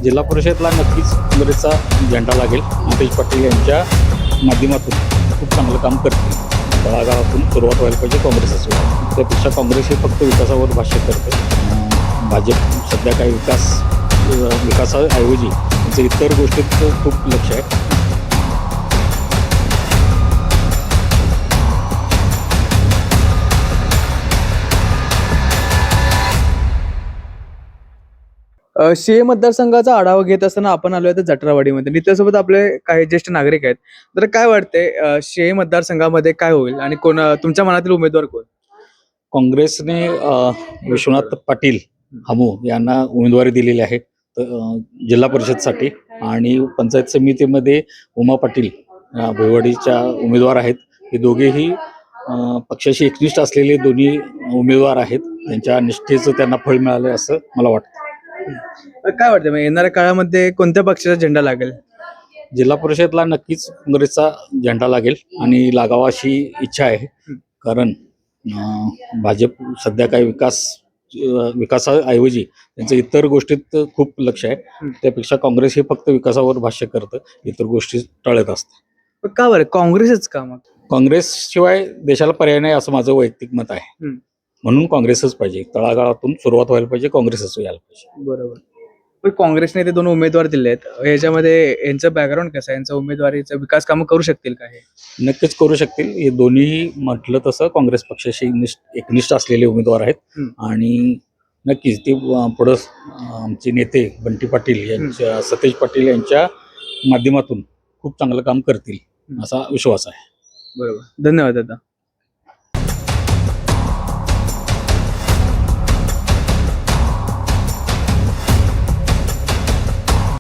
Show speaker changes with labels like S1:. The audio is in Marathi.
S1: जिल्हा परिषदला नक्कीच काँग्रेसचा झेंडा लागेल. नितेश पाटील यांच्या माध्यमातून खूप चांगलं काम करतील. तळागाळातून सुरुवात व्हायला पाहिजे काँग्रेसच. त्यापेक्षा काँग्रेस हे फक्त विकासावर भाष्य करते. भाजप सध्या काही विकासाऐवजी त्यांचं इतर गोष्टीत खूप लक्ष आहे.
S2: शिये मतदारसंघाचा आढावा घेत असताना आपण आलोय तर जटरावाडीमध्ये. नित्यासोबत आपले काही ज्येष्ठ नागरिक आहेत. तर काय वाटतंय शिये मतदारसंघामध्ये काय होईल आणि कोण तुमच्या मनातील उमेदवार कोण?
S1: काँग्रेसने विश्वनाथ पाटील हमू यांना उमेदवारी दिलेली आहे जिल्हा परिषदसाठी. आणि पंचायत समितीमध्ये उमा पाटील भोईवाडीच्या उमेदवार आहेत. हे दोघेही पक्षाशी एकनिष्ठ असलेले दोन्ही उमेदवार आहेत. त्यांच्या निष्ठेचं त्यांना फळ मिळालं असं मला वाटतं.
S2: काय वाटतं येणाऱ्या काळामध्ये कोणत्या पक्षाचा झेंडा लागेल?
S1: जिल्हा परिषदला नक्कीच काँग्रेसचा झेंडा लागेल आणि लागावा अशी इच्छा आहे. कारण भाजप सध्या काही विकासाऐवजी त्यांचं इतर गोष्टीत खूप लक्ष आहे. त्यापेक्षा काँग्रेस हे फक्त विकासावर भाष्य करतं, इतर गोष्टी टळत असतं.
S2: का बरं काँग्रेसच का मग?
S1: काँग्रेसशिवाय देशाला पर्याय नाही असं माझं वैयक्तिक मत आहे. म्हणून काँग्रेसच पाहिजे. तळागाळातून सुरुवात व्हायला पाहिजे, काँग्रेसच यायला पाहिजे.
S2: बरोबर. पण काँग्रेसने ते 2 उमेदवार दिले आहेत. याच्यामध्ये यांचं बॅकग्राऊंड कसं आहे? यांचा उमेदवारीचा विकास कामं करू शकतील का हे?
S1: नक्कीच करू शकतील. हे दोन्ही म्हटलं तसं काँग्रेस पक्षाशी एकनिष्ठ असलेले उमेदवार आहेत. आणि नक्कीच ते पुढं आमचे नेते बंटी पाटील यांच्या सतेज पाटील यांच्या माध्यमातून खूप चांगलं काम करतील असा विश्वास आहे.
S2: बरोबर. धन्यवाद दादा.